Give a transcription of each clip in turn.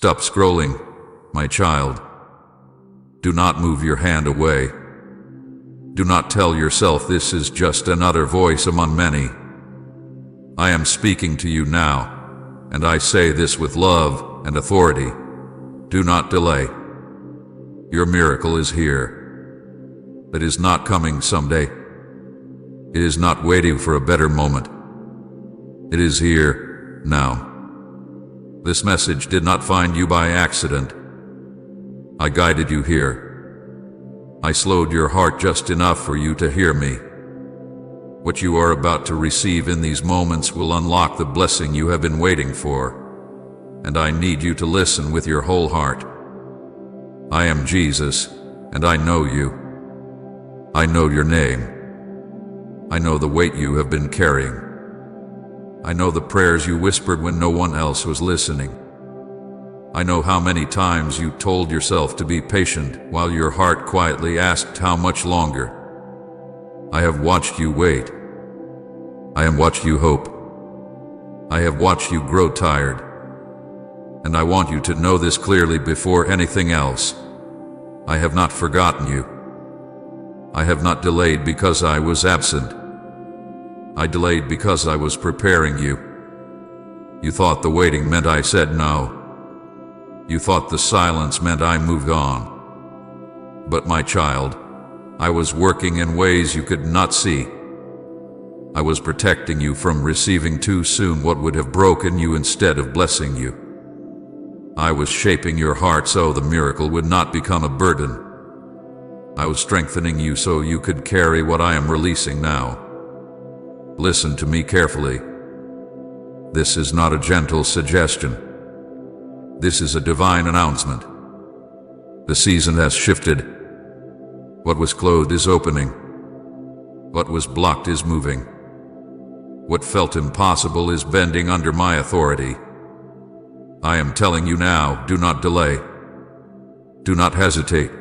Stop scrolling, my child. Do not move your hand away. Do not tell yourself this is just another voice among many. I am speaking to you now, and I say this with love and authority. Do not delay. Your miracle is here. It is not coming someday. It is not waiting for a better moment. It is here, now. This message did not find you by accident. I guided you here. I slowed your heart just enough for you to hear me. What you are about to receive in these moments will unlock the blessing you have been waiting for, and I need you to listen with your whole heart. I am Jesus, and I know you. I know your name. I know the weight you have been carrying. I know the prayers you whispered when no one else was listening. I know how many times you told yourself to be patient while your heart quietly asked how much longer. I have watched you wait. I have watched you hope. I have watched you grow tired. And I want you to know this clearly before anything else. I have not forgotten you. I have not delayed because I was absent. I delayed because I was preparing you. You thought the waiting meant I said no. You thought the silence meant I moved on. But my child, I was working in ways you could not see. I was protecting you from receiving too soon what would have broken you instead of blessing you. I was shaping your heart so the miracle would not become a burden. I was strengthening you so you could carry what I am releasing now. Listen to me carefully. This is not a gentle suggestion. This is a divine announcement. The season has shifted. What was closed is opening. What was blocked is moving. What felt impossible is bending under my authority. I am telling you now, do not delay. Do not hesitate.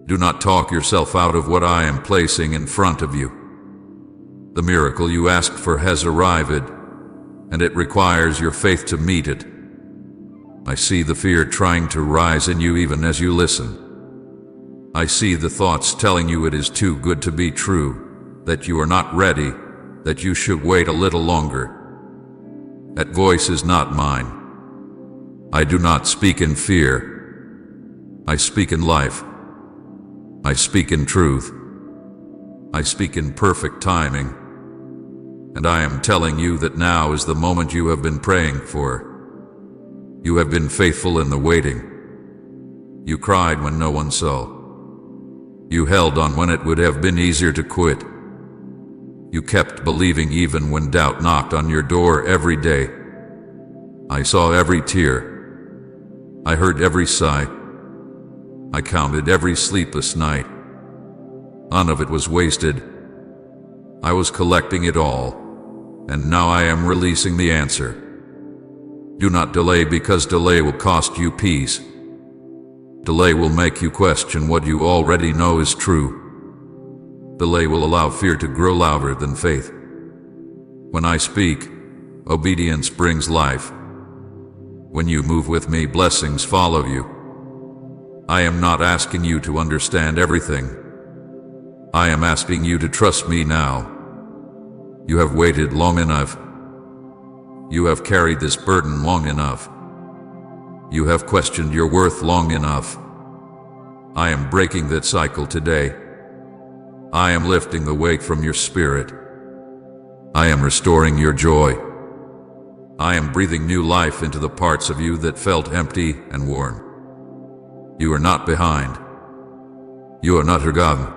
Do not talk yourself out of what I am placing in front of you. The miracle you asked for has arrived, and it requires your faith to meet it. I see the fear trying to rise in you even as you listen. I see the thoughts telling you it is too good to be true, that you are not ready, that you should wait a little longer. That voice is not mine. I do not speak in fear. I speak in life. I speak in truth. I speak in perfect timing. And I am telling you that now is the moment you have been praying for. You have been faithful in the waiting. You cried when no one saw. You held on when it would have been easier to quit. You kept believing even when doubt knocked on your door every day. I saw every tear. I heard every sigh. I counted every sleepless night. None of it was wasted. I was collecting it all, and now I am releasing the answer. Do not delay because delay will cost you peace. Delay will make you question what you already know is true. Delay will allow fear to grow louder than faith. When I speak, obedience brings life. When you move with me, blessings follow you. I am not asking you to understand everything. I am asking you to trust me now. You have waited long enough. You have carried this burden long enough. You have questioned your worth long enough. I am breaking that cycle today. I am lifting the weight from your spirit. I am restoring your joy. I am breathing new life into the parts of you that felt empty and worn. You are not behind. You are not forgotten.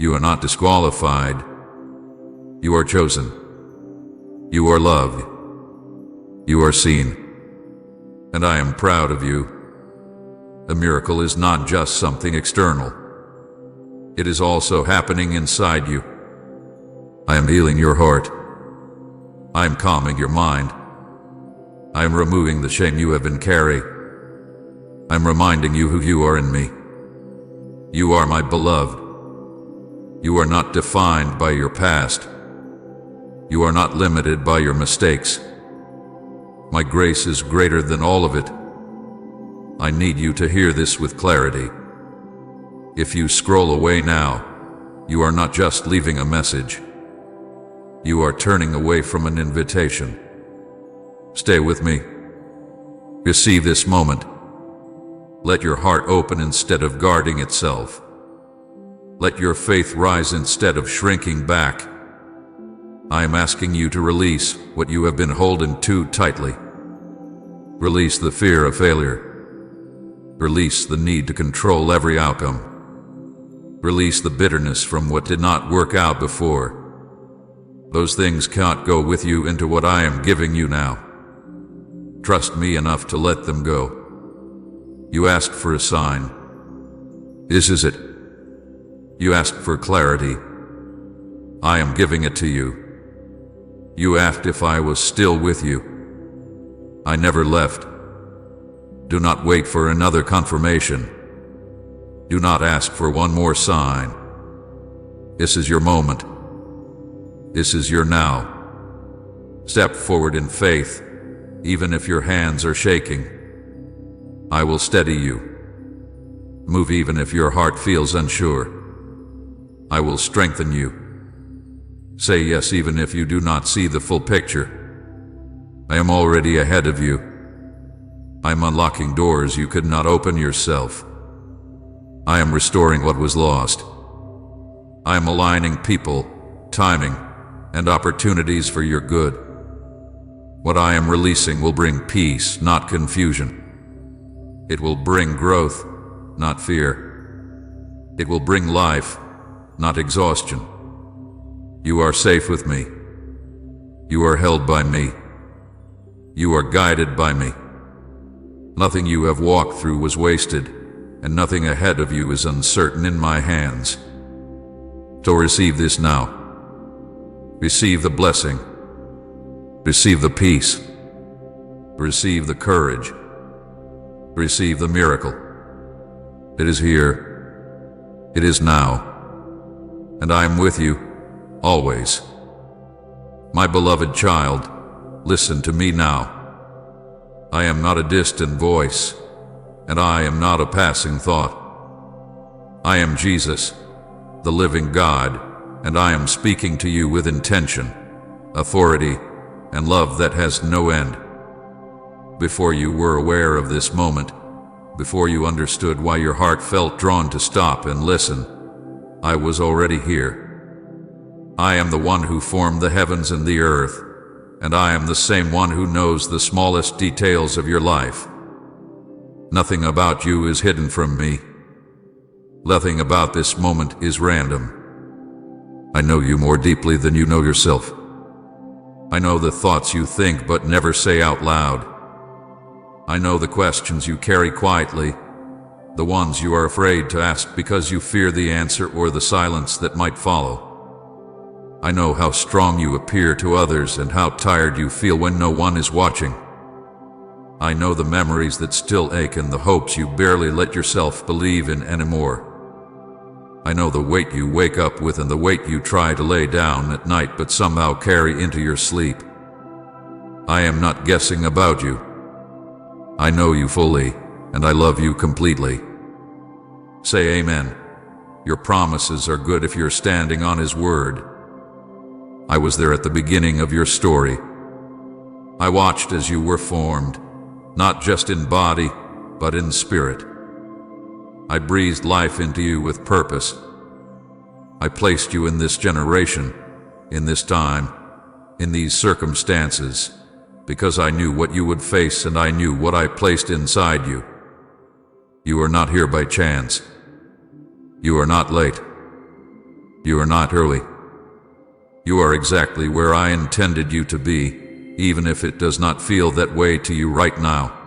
You are not disqualified. You are chosen. You are loved. You are seen. And I am proud of you. A miracle is not just something external. It is also happening inside you. I am healing your heart. I am calming your mind. I am removing the shame you have been carrying. I am reminding you who you are in me. You are my beloved. You are not defined by your past. You are not limited by your mistakes. My grace is greater than all of it. I need you to hear this with clarity. If you scroll away now, you are not just leaving a message. You are turning away from an invitation. Stay with me. Receive this moment. Let your heart open instead of guarding itself. Let your faith rise instead of shrinking back. I am asking you to release what you have been holding too tightly. Release the fear of failure. Release the need to control every outcome. Release the bitterness from what did not work out before. Those things can't go with you into what I am giving you now. Trust me enough to let them go. You asked for a sign. This is it. You asked for clarity. I am giving it to you. You asked if I was still with you. I never left. Do not wait for another confirmation. Do not ask for one more sign. This is your moment. This is your now. Step forward in faith, even if your hands are shaking. I will steady you. Move even if your heart feels unsure. I will strengthen you. Say yes even if you do not see the full picture. I am already ahead of you. I am unlocking doors you could not open yourself. I am restoring what was lost. I am aligning people, timing, and opportunities for your good. What I am releasing will bring peace, not confusion. It will bring growth, not fear. It will bring life, not exhaustion. You are safe with me. You are held by me. You are guided by me. Nothing you have walked through was wasted, and nothing ahead of you is uncertain in my hands. So receive this now. Receive the blessing. Receive the peace. Receive the courage. Receive the miracle. It is here. It is now. And I am with you, always. My beloved child, listen to me now. I am not a distant voice, and I am not a passing thought. I am Jesus, the living God, and I am speaking to you with intention, authority, and love that has no end. Before you were aware of this moment, before you understood why your heart felt drawn to stop and listen, I was already here. I am the one who formed the heavens and the earth, and I am the same one who knows the smallest details of your life. Nothing about you is hidden from me. Nothing about this moment is random. I know you more deeply than you know yourself. I know the thoughts you think but never say out loud. I know the questions you carry quietly, the ones you are afraid to ask because you fear the answer or the silence that might follow. I know how strong you appear to others and how tired you feel when no one is watching. I know the memories that still ache and the hopes you barely let yourself believe in anymore. I know the weight you wake up with and the weight you try to lay down at night but somehow carry into your sleep. I am not guessing about you. I know you fully, and I love you completely. Say amen. Your promises are good if you're standing on His word. I was there at the beginning of your story. I watched as you were formed, not just in body, but in spirit. I breathed life into you with purpose. I placed you in this generation, in this time, in these circumstances, because I knew what you would face and I knew what I placed inside you. You are not here by chance. You are not late. You are not early. You are exactly where I intended you to be, even if it does not feel that way to you right now.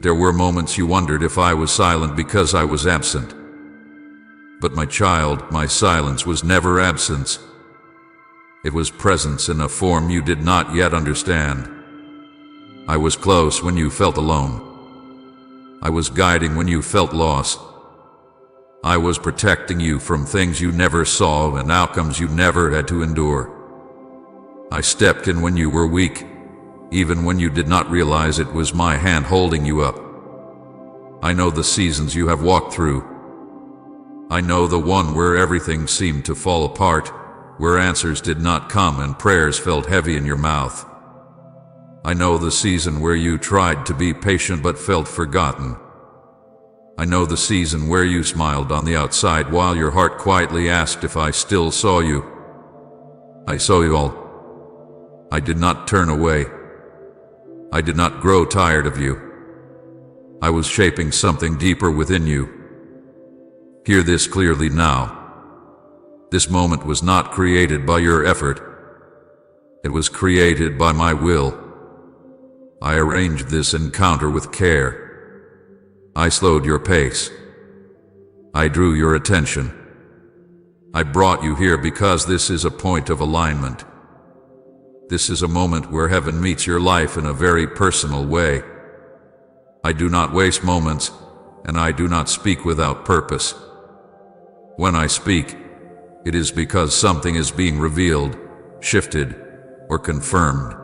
There were moments you wondered if I was silent because I was absent. But my child, my silence was never absence. It was presence in a form you did not yet understand. I was close when you felt alone. I was guiding when you felt lost. I was protecting you from things you never saw and outcomes you never had to endure. I stepped in when you were weak, even when you did not realize it was my hand holding you up. I know the seasons you have walked through. I know the one where everything seemed to fall apart, where answers did not come and prayers felt heavy in your mouth. I know the season where you tried to be patient but felt forgotten. I know the season where you smiled on the outside while your heart quietly asked if I still saw you. I saw you all. I did not turn away. I did not grow tired of you. I was shaping something deeper within you. Hear this clearly now. This moment was not created by your effort. It was created by my will. I arranged this encounter with care. I slowed your pace. I drew your attention. I brought you here because this is a point of alignment. This is a moment where heaven meets your life in a very personal way. I do not waste moments, and I do not speak without purpose. When I speak, it is because something is being revealed, shifted, or confirmed.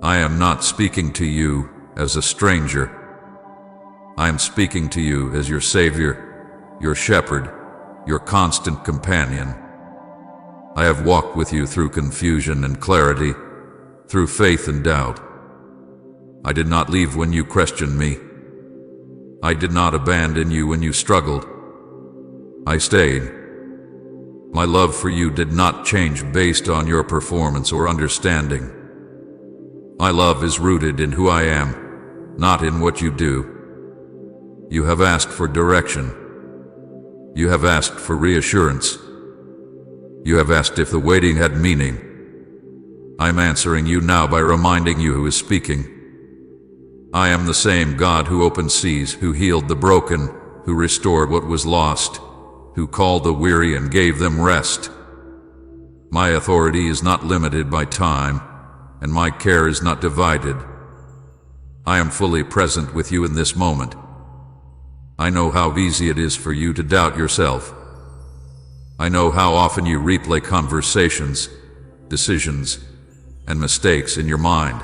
I am not speaking to you as a stranger. I am speaking to you as your Savior, your Shepherd, your constant companion. I have walked with you through confusion and clarity, through faith and doubt. I did not leave when you questioned me. I did not abandon you when you struggled. I stayed. My love for you did not change based on your performance or understanding. My love is rooted in who I am, not in what you do. You have asked for direction. You have asked for reassurance. You have asked if the waiting had meaning. I'm answering you now by reminding you who is speaking. I am the same God who opened seas, who healed the broken, who restored what was lost, who called the weary and gave them rest. My authority is not limited by time, and my care is not divided. I am fully present with you in this moment. I know how easy it is for you to doubt yourself. I know how often you replay conversations, decisions, and mistakes in your mind.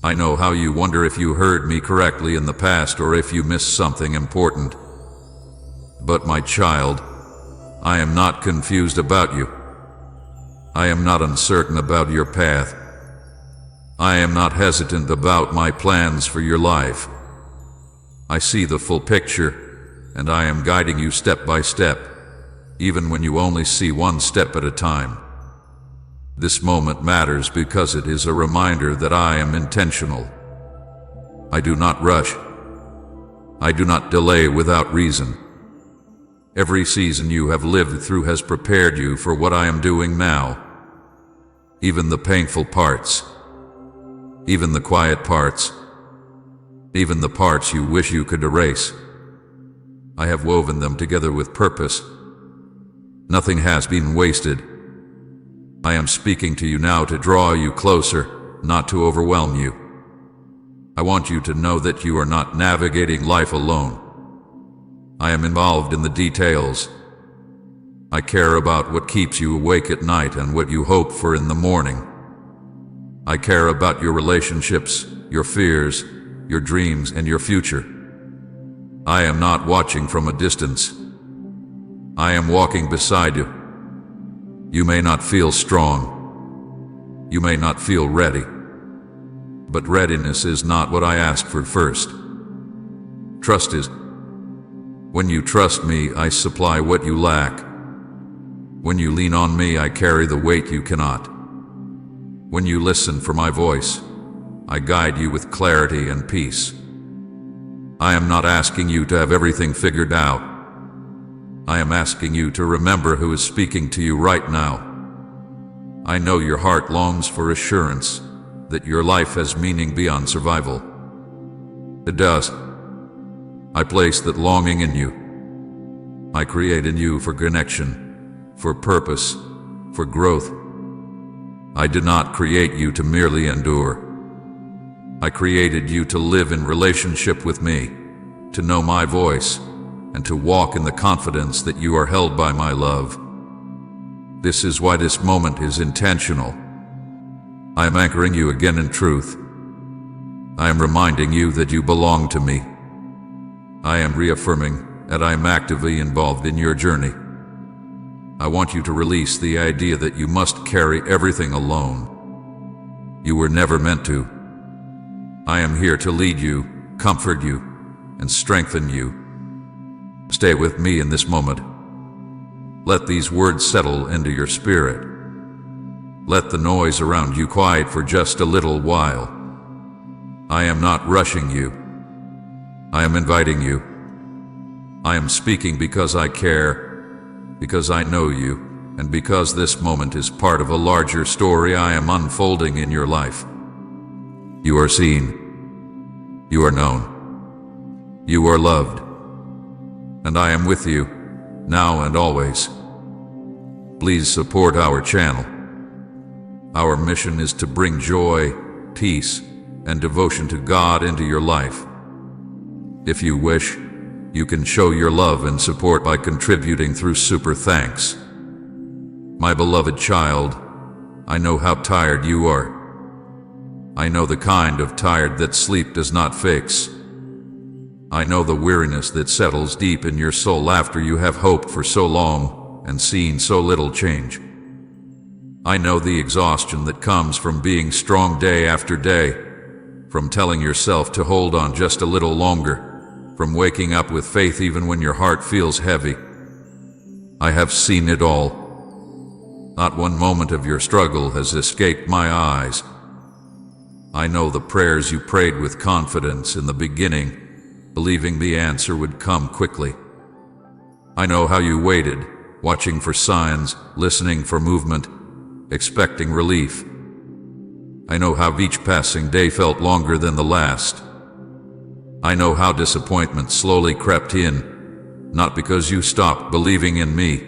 I know how you wonder if you heard me correctly in the past or if you missed something important. But my child, I am not confused about you. I am not uncertain about your path. I am not hesitant about my plans for your life. I see the full picture, and I am guiding you step by step, even when you only see one step at a time. This moment matters because it is a reminder that I am intentional. I do not rush. I do not delay without reason. Every season you have lived through has prepared you for what I am doing now. Even the painful parts, even the quiet parts, even the parts you wish you could erase. I have woven them together with purpose. Nothing has been wasted. I am speaking to you now to draw you closer, not to overwhelm you. I want you to know that you are not navigating life alone. I am involved in the details. I care about what keeps you awake at night and what you hope for in the morning. I care about your relationships, your fears, your dreams, and your future. I am not watching from a distance. I am walking beside you. You may not feel strong. You may not feel ready. But readiness is not what I asked for first. Trust is. When you trust me, I supply what you lack. When you lean on me, I carry the weight you cannot. When you listen for my voice, I guide you with clarity and peace. I am not asking you to have everything figured out. I am asking you to remember who is speaking to you right now. I know your heart longs for assurance that your life has meaning beyond survival. It does. I place that longing in you. I created you for connection, for purpose, for growth. I did not create you to merely endure. I created you to live in relationship with me, to know my voice, and to walk in the confidence that you are held by my love. This is why this moment is intentional. I am anchoring you again in truth. I am reminding you that you belong to me. I am reaffirming that I am actively involved in your journey. I want you to release the idea that you must carry everything alone. You were never meant to. I am here to lead you, comfort you, and strengthen you. Stay with me in this moment. Let these words settle into your spirit. Let the noise around you quiet for just a little while. I am not rushing you. I am inviting you. I am speaking because I care, because I know you, and because this moment is part of a larger story I am unfolding in your life. You are seen. You are known. You are loved. And I am with you, now and always. Please support our channel. Our mission is to bring joy, peace, and devotion to God into your life. If you wish, you can show your love and support by contributing through Super Thanks. My beloved child, I know how tired you are. I know the kind of tired that sleep does not fix. I know the weariness that settles deep in your soul after you have hoped for so long and seen so little change. I know the exhaustion that comes from being strong day after day, from telling yourself to hold on just a little longer, from waking up with faith even when your heart feels heavy. I have seen it all. Not one moment of your struggle has escaped my eyes. I know the prayers you prayed with confidence in the beginning, believing the answer would come quickly. I know how you waited, watching for signs, listening for movement, expecting relief. I know how each passing day felt longer than the last. I know how disappointment slowly crept in, not because you stopped believing in me,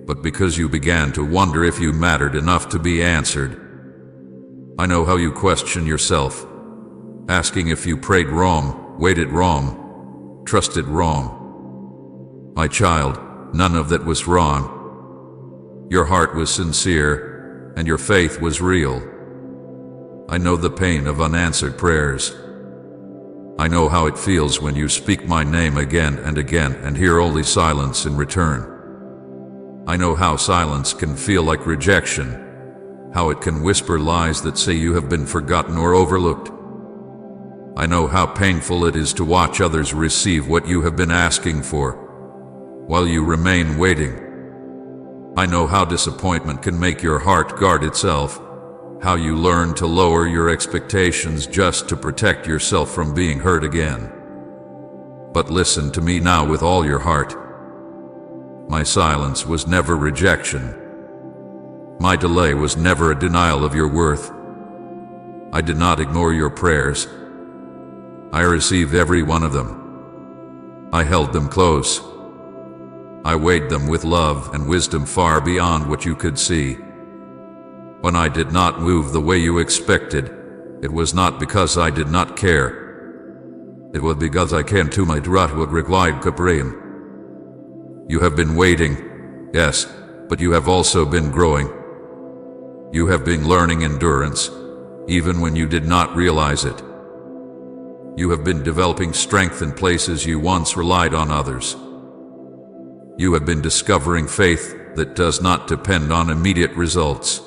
but because you began to wonder if you mattered enough to be answered. I know how you question yourself, asking if you prayed wrong, waited wrong, trusted wrong. My child, none of that was wrong. Your heart was sincere, and your faith was real. I know the pain of unanswered prayers. I know how it feels when you speak my name again and hear only silence in return. I know how silence can feel like rejection, how it can whisper lies that say you have been forgotten or overlooked. I know how painful it is to watch others receive what you have been asking for, while you remain waiting. I know how disappointment can make your heart guard itself, how you learn to lower your expectations just to protect yourself from being hurt again. But listen to me now with all your heart. My silence was never rejection. My delay was never a denial of your worth. I did not ignore your prayers. I received every one of them. I held them close. I weighed them with love and wisdom far beyond what you could see. When I did not move the way you expected, it was not because I did not care. It was because I came to my Dratwood replied Caprian. You have been waiting, yes, but you have also been growing. You have been learning endurance, even when you did not realize it. You have been developing strength in places you once relied on others. You have been discovering faith that does not depend on immediate results.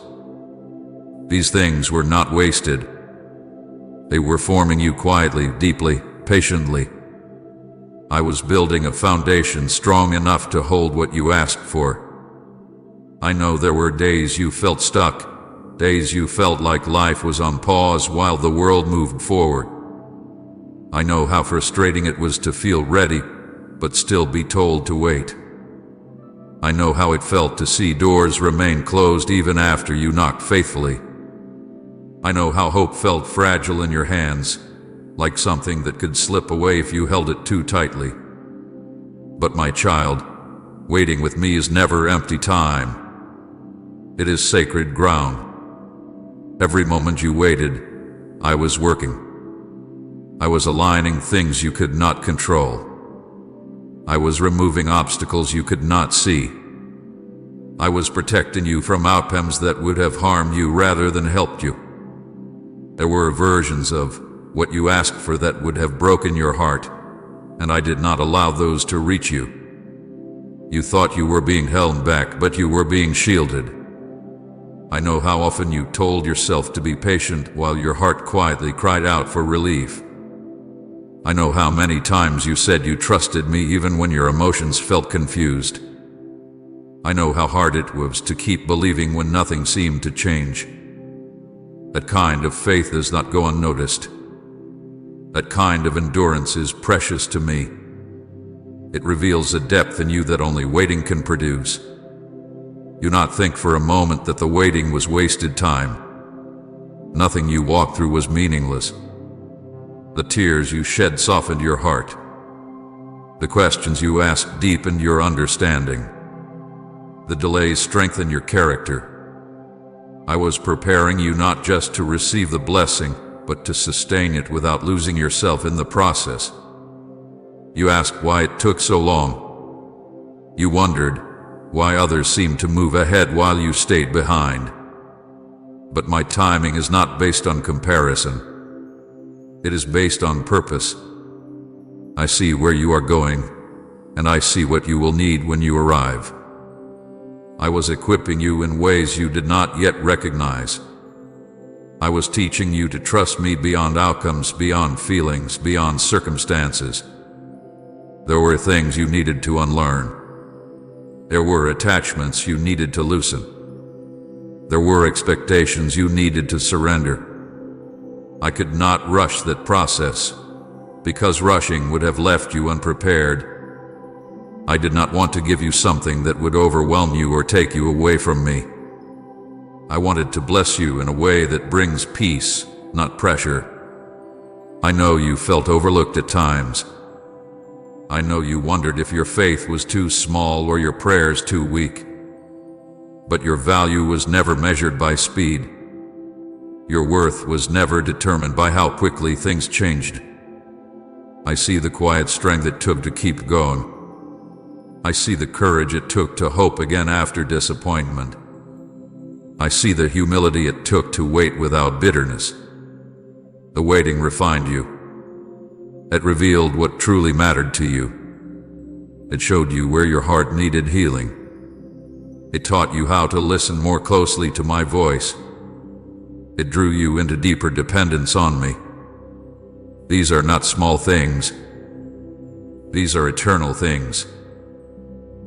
These things were not wasted. They were forming you quietly, deeply, patiently. I was building a foundation strong enough to hold what you asked for. I know there were days you felt stuck, days you felt like life was on pause while the world moved forward. I know how frustrating it was to feel ready, but still be told to wait. I know how it felt to see doors remain closed even after you knocked faithfully. I know how hope felt fragile in your hands, like something that could slip away if you held it too tightly. But my child, waiting with me is never empty time. It is sacred ground. Every moment you waited, I was working. I was aligning things you could not control. I was removing obstacles you could not see. I was protecting you from outcomes that would have harmed you rather than helped you. There were versions of what you asked for that would have broken your heart, and I did not allow those to reach you. You thought you were being held back, but you were being shielded. I know how often you told yourself to be patient while your heart quietly cried out for relief. I know how many times you said you trusted me even when your emotions felt confused. I know how hard it was to keep believing when nothing seemed to change. That kind of faith does not go unnoticed. That kind of endurance is precious to me. It reveals a depth in you that only waiting can produce. Do not think for a moment that the waiting was wasted time. Nothing you walked through was meaningless. The tears you shed softened your heart. The questions you asked deepened your understanding. The delays strengthened your character. I was preparing you not just to receive the blessing, but to sustain it without losing yourself in the process. You asked why it took so long. You wondered why others seemed to move ahead while you stayed behind. But my timing is not based on comparison. It is based on purpose. I see where you are going, and I see what you will need when you arrive. I was equipping you in ways you did not yet recognize. I was teaching you to trust me beyond outcomes, beyond feelings, beyond circumstances. There were things you needed to unlearn. There were attachments you needed to loosen. There were expectations you needed to surrender. I could not rush that process, because rushing would have left you unprepared. I did not want to give you something that would overwhelm you or take you away from me. I wanted to bless you in a way that brings peace, not pressure. I know you felt overlooked at times. I know you wondered if your faith was too small or your prayers too weak. But your value was never measured by speed. Your worth was never determined by how quickly things changed. I see the quiet strength it took to keep going. I see the courage it took to hope again after disappointment. I see the humility it took to wait without bitterness. The waiting refined you. It revealed what truly mattered to you. It showed you where your heart needed healing. It taught you how to listen more closely to my voice. It drew you into deeper dependence on me. These are not small things. These are eternal things.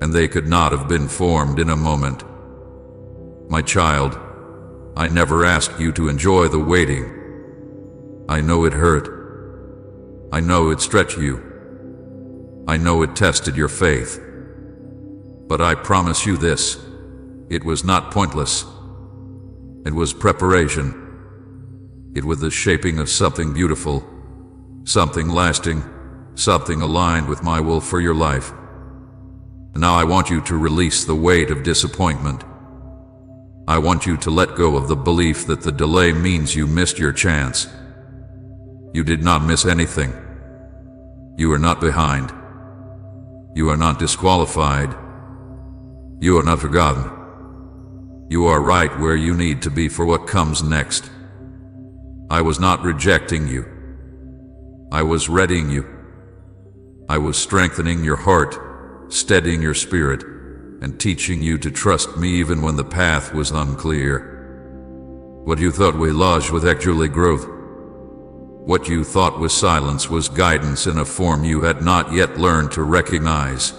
And they could not have been formed in a moment. My child, I never asked you to enjoy the waiting. I know it hurt. I know it stretched you. I know it tested your faith. But I promise you this, it was not pointless. It was preparation. It was the shaping of something beautiful, something lasting, something aligned with my will for your life. Now I want you to release the weight of disappointment. I want you to let go of the belief that the delay means you missed your chance. You did not miss anything. You are not behind. You are not disqualified. You are not forgotten. You are right where you need to be for what comes next. I was not rejecting you. I was readying you. I was strengthening your heart, steadying your spirit, and teaching you to trust me even when the path was unclear. What you thought was lodged was actually growth. What you thought was silence was guidance in a form you had not yet learned to recognize.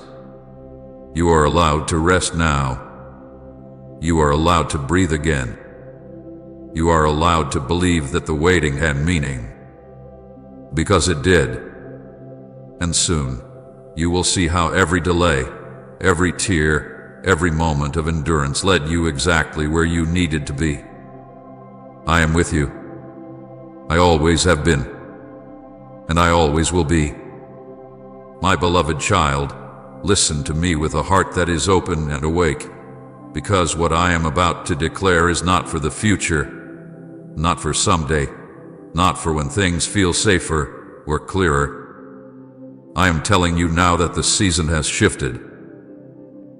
You are allowed to rest now. You are allowed to breathe again. You are allowed to believe that the waiting had meaning. Because it did. And soon, you will see how every delay, every tear, every moment of endurance led you exactly where you needed to be. I am with you. I always have been. And I always will be. My beloved child, listen to me with a heart that is open and awake, because what I am about to declare is not for the future, not for someday, not for when things feel safer or clearer. I am telling you now that the season has shifted.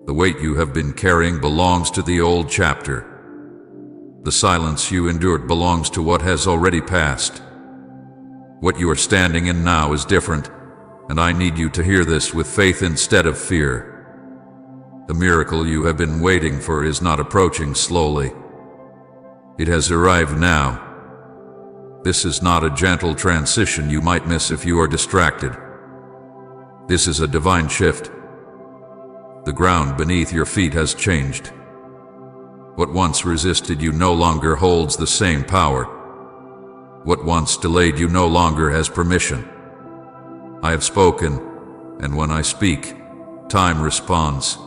The weight you have been carrying belongs to the old chapter. The silence you endured belongs to what has already passed. What you are standing in now is different, and I need you to hear this with faith instead of fear. The miracle you have been waiting for is not approaching slowly. It has arrived now. This is not a gentle transition you might miss if you are distracted. This is a divine shift. The ground beneath your feet has changed. What once resisted you no longer holds the same power. What once delayed you no longer has permission. I have spoken, and when I speak, time responds.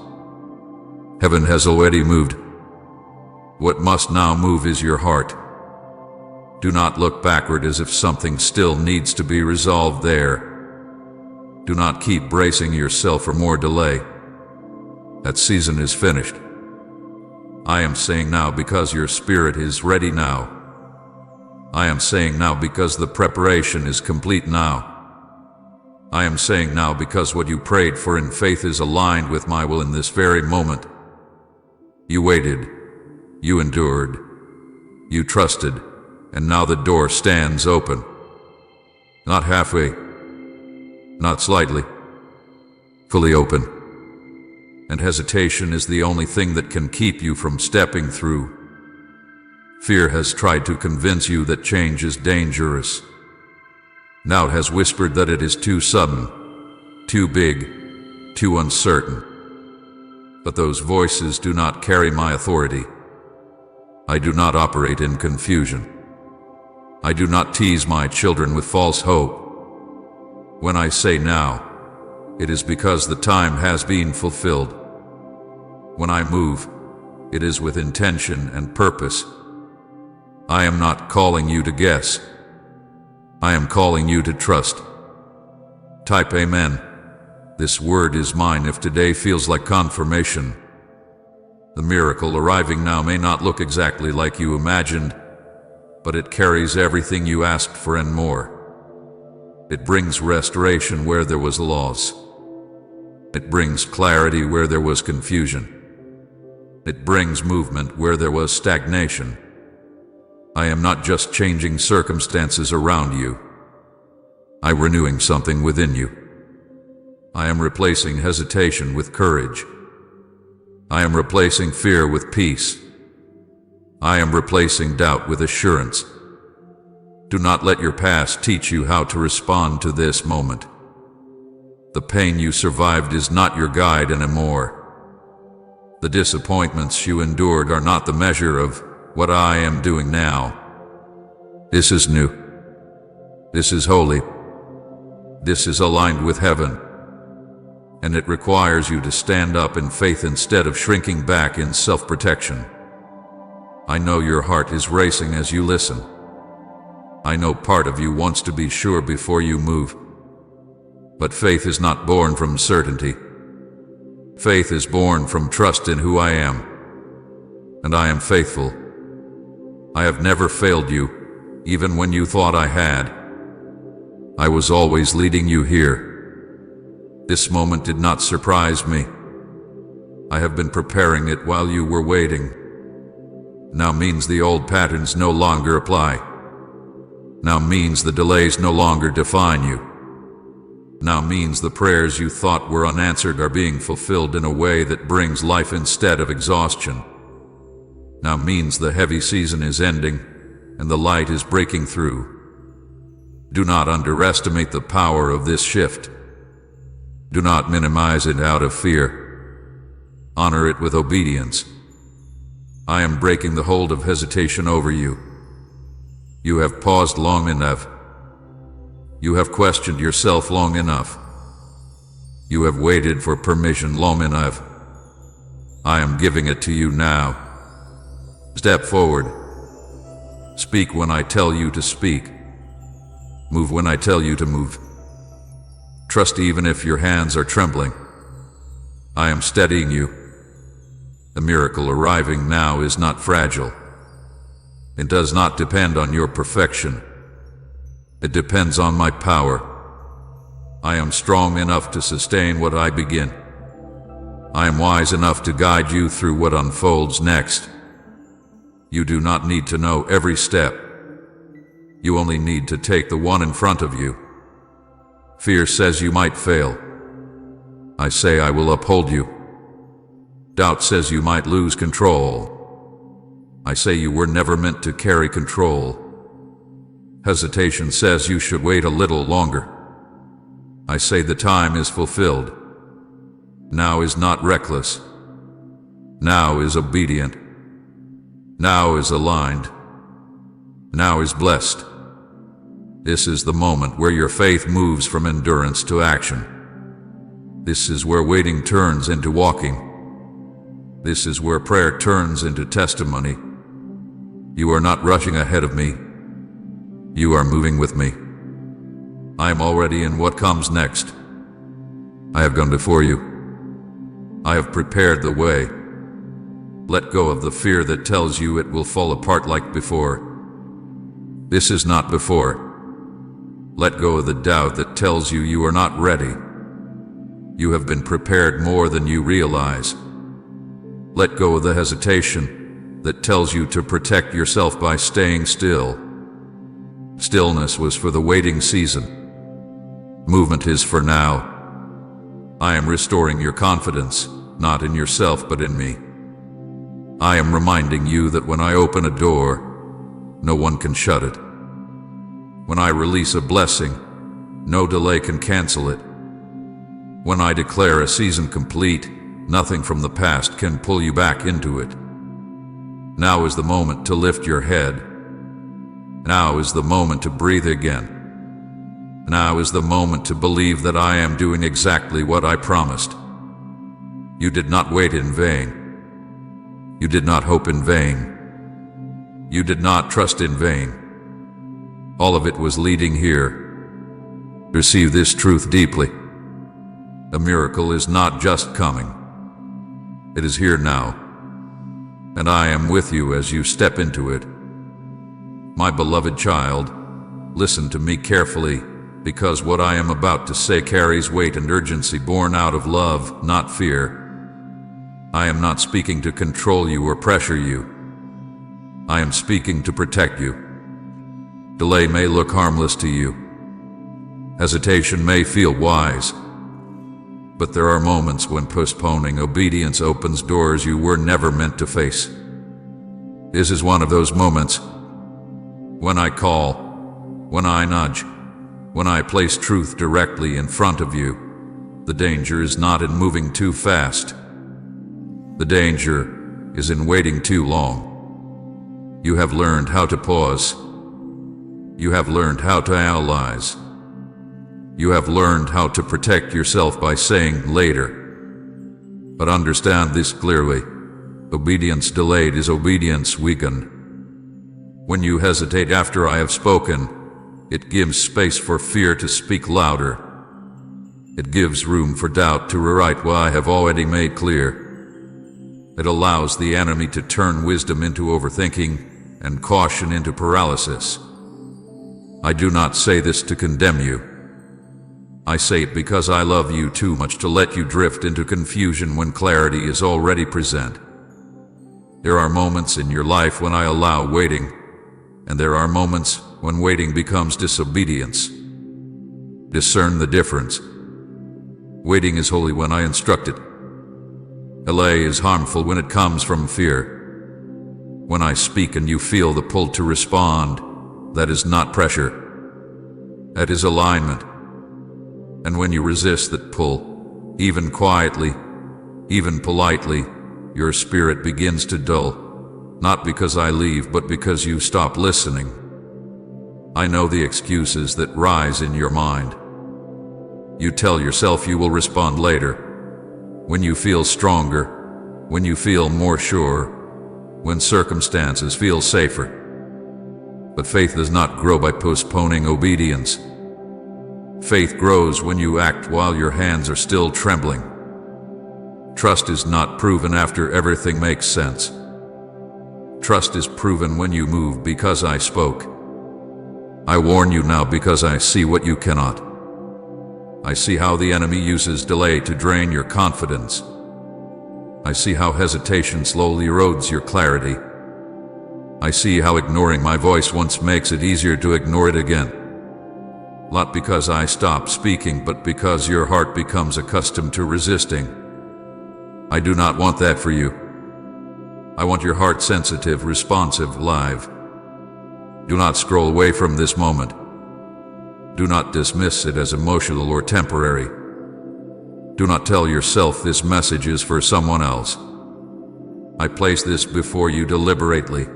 Heaven has already moved. What must now move is your heart. Do not look backward as if something still needs to be resolved there. Do not keep bracing yourself for more delay. That season is finished. I am saying now because your spirit is ready now. I am saying now because the preparation is complete now. I am saying now because what you prayed for in faith is aligned with my will in this very moment. You waited, you endured, you trusted, and now the door stands open. Not halfway, not slightly, fully open. And hesitation is the only thing that can keep you from stepping through. Fear has tried to convince you that change is dangerous. Now it has whispered that it is too sudden, too big, too uncertain. But those voices do not carry my authority. I do not operate in confusion. I do not tease my children with false hope. When I say now, it is because the time has been fulfilled. When I move, it is with intention and purpose. I am not calling you to guess. I am calling you to trust. Type Amen. This word is mine if today feels like confirmation. The miracle arriving now may not look exactly like you imagined, but it carries everything you asked for and more. It brings restoration where there was loss. It brings clarity where there was confusion. It brings movement where there was stagnation. I am not just changing circumstances around you. I am renewing something within you. I am replacing hesitation with courage. I am replacing fear with peace. I am replacing doubt with assurance. Do not let your past teach you how to respond to this moment. The pain you survived is not your guide anymore. The disappointments you endured are not the measure of what I am doing now. This is new. This is holy. This is aligned with heaven. And it requires you to stand up in faith instead of shrinking back in self-protection. I know your heart is racing as you listen. I know part of you wants to be sure before you move. But faith is not born from certainty. Faith is born from trust in who I am. And I am faithful. I have never failed you, even when you thought I had. I was always leading you here. This moment did not surprise me. I have been preparing it while you were waiting. Now means the old patterns no longer apply. Now means the delays no longer define you. Now means the prayers you thought were unanswered are being fulfilled in a way that brings life instead of exhaustion. Now means the heavy season is ending and the light is breaking through. Do not underestimate the power of this shift. Do not minimize it out of fear. Honor it with obedience. I am breaking the hold of hesitation over you. You have paused long enough. You have questioned yourself long enough. You have waited for permission long enough. I am giving it to you now. Step forward. Speak when I tell you to speak. Move when I tell you to move. Trust even if your hands are trembling. I am steadying you. The miracle arriving now is not fragile. It does not depend on your perfection. It depends on my power. I am strong enough to sustain what I begin. I am wise enough to guide you through what unfolds next. You do not need to know every step. You only need to take the one in front of you. Fear says you might fail. I say I will uphold you. Doubt says you might lose control. I say you were never meant to carry control. Hesitation says you should wait a little longer. I say the time is fulfilled. Now is not reckless. Now is obedient. Now is aligned. Now is blessed. This is the moment where your faith moves from endurance to action. This is where waiting turns into walking. This is where prayer turns into testimony. You are not rushing ahead of me. You are moving with me. I am already in what comes next. I have gone before you. I have prepared the way. Let go of the fear that tells you it will fall apart like before. This is not before. Let go of the doubt that tells you you are not ready. You have been prepared more than you realize. Let go of the hesitation that tells you to protect yourself by staying still. Stillness was for the waiting season. Movement is for now. I am restoring your confidence, not in yourself but in me. I am reminding you that when I open a door, no one can shut it. When I release a blessing, no delay can cancel it. When I declare a season complete, nothing from the past can pull you back into it. Now is the moment to lift your head. Now is the moment to breathe again. Now is the moment to believe that I am doing exactly what I promised. You did not wait in vain. You did not hope in vain. You did not trust in vain. All of it was leading here. Receive this truth deeply. A miracle is not just coming. It is here now. And I am with you as you step into it. My beloved child, listen to me carefully, because what I am about to say carries weight and urgency born out of love, not fear. I am not speaking to control you or pressure you. I am speaking to protect you. Delay may look harmless to you. Hesitation may feel wise. But there are moments when postponing obedience opens doors you were never meant to face. This is one of those moments. When I call, when I nudge, when I place truth directly in front of you, the danger is not in moving too fast. The danger is in waiting too long. You have learned how to pause. You have learned how to analyze. You have learned how to protect yourself by saying later. But understand this clearly. Obedience delayed is obedience weakened. When you hesitate after I have spoken, it gives space for fear to speak louder. It gives room for doubt to rewrite what I have already made clear. It allows the enemy to turn wisdom into overthinking and caution into paralysis. I do not say this to condemn you. I say it because I love you too much to let you drift into confusion when clarity is already present. There are moments in your life when I allow waiting, and there are moments when waiting becomes disobedience. Discern the difference. Waiting is holy when I instruct it. Delay is harmful when it comes from fear. When I speak and you feel the pull to respond, that is not pressure. That is alignment. And when you resist that pull, even quietly, even politely, your spirit begins to dull, not because I leave, but because you stop listening. I know the excuses that rise in your mind. You tell yourself you will respond later, when you feel stronger, when you feel more sure, when circumstances feel safer. But faith does not grow by postponing obedience. Faith grows when you act while your hands are still trembling. Trust is not proven after everything makes sense. Trust is proven when you move because I spoke. I warn you now because I see what you cannot. I see how the enemy uses delay to drain your confidence. I see how hesitation slowly erodes your clarity. I see how ignoring my voice once makes it easier to ignore it again. Not because I stop speaking, but because your heart becomes accustomed to resisting. I do not want that for you. I want your heart sensitive, responsive, live. Do not scroll away from this moment. Do not dismiss it as emotional or temporary. Do not tell yourself this message is for someone else. I place this before you deliberately.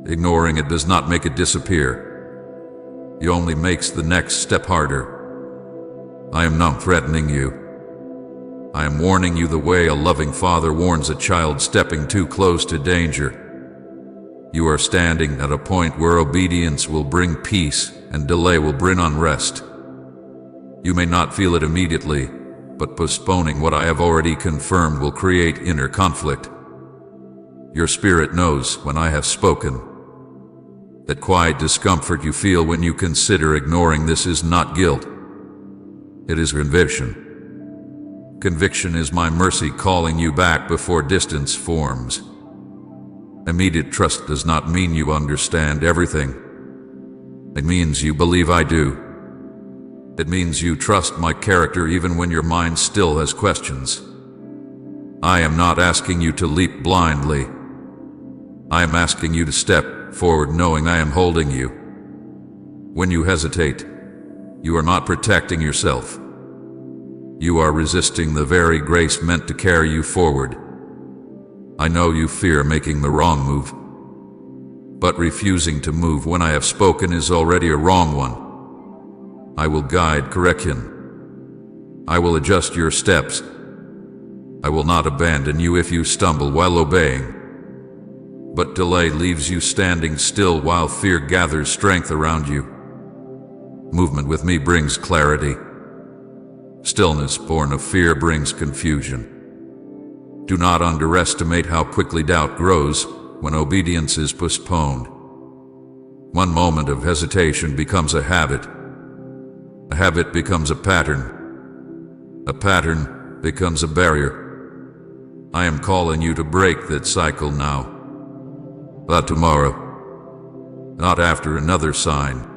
Ignoring it does not make it disappear. It only makes the next step harder. I am not threatening you. I am warning you the way a loving father warns a child stepping too close to danger. You are standing at a point where obedience will bring peace and delay will bring unrest. You may not feel it immediately, but postponing what I have already confirmed will create inner conflict. Your spirit knows when I have spoken. That quiet discomfort you feel when you consider ignoring this is not guilt. It is conviction. Conviction is my mercy calling you back before distance forms. Immediate trust does not mean you understand everything. It means you believe I do. It means you trust my character even when your mind still has questions. I am not asking you to leap blindly. I am asking you to step forward knowing I am holding you. When you hesitate, you are not protecting yourself. You are resisting the very grace meant to carry you forward. I know you fear making the wrong move, but refusing to move when I have spoken is already a wrong one. I will guide correction. I will adjust your steps. I will not abandon you if you stumble while obeying. But delay leaves you standing still while fear gathers strength around you. Movement with me brings clarity. Stillness born of fear brings confusion. Do not underestimate how quickly doubt grows when obedience is postponed. One moment of hesitation becomes a habit. A habit becomes a pattern. A pattern becomes a barrier. I am calling you to break that cycle now. Not tomorrow. Not after another sign.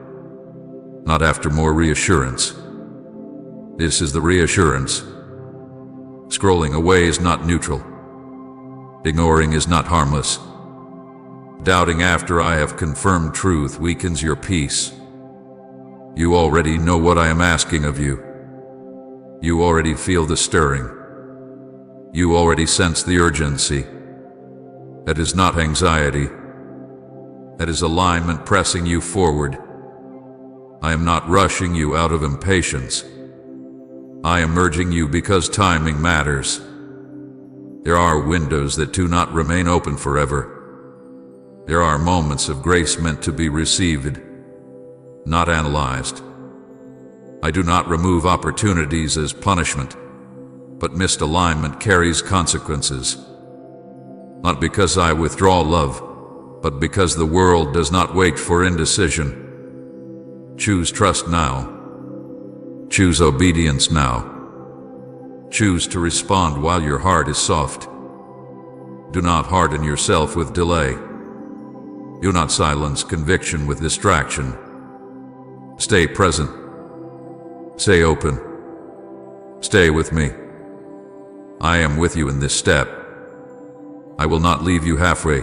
Not after more reassurance. This is the reassurance. Scrolling away is not neutral. Ignoring is not harmless. Doubting after I have confirmed truth weakens your peace. You already know what I am asking of you. You already feel the stirring. You already sense the urgency. That is not anxiety. That is alignment pressing you forward. I am not rushing you out of impatience. I am urging you because timing matters. There are windows that do not remain open forever. There are moments of grace meant to be received, not analyzed. I do not remove opportunities as punishment, but missed alignment carries consequences. Not because I withdraw love, but because the world does not wait for indecision. Choose trust now. Choose obedience now. Choose to respond while your heart is soft. Do not harden yourself with delay. Do not silence conviction with distraction. Stay present. Stay open. Stay with me. I am with you in this step. I will not leave you halfway.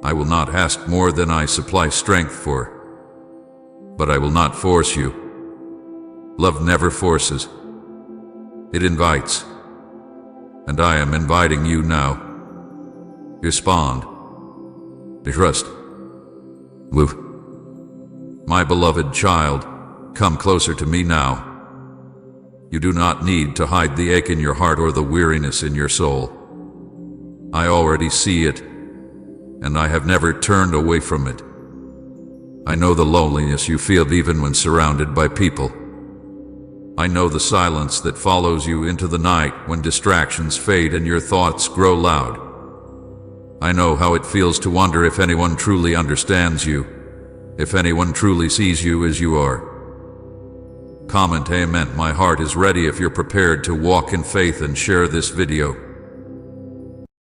I will not ask more than I supply strength for. But I will not force you. Love never forces. It invites. And I am inviting you now. Respond. Trust. Move. My beloved child, come closer to me now. You do not need to hide the ache in your heart or the weariness in your soul. I already see it, and I have never turned away from it. I know the loneliness you feel even when surrounded by people. I know the silence that follows you into the night when distractions fade and your thoughts grow loud. I know how it feels to wonder if anyone truly understands you, if anyone truly sees you as you are. Comment amen. My heart is ready if you're prepared to walk in faith and share this video.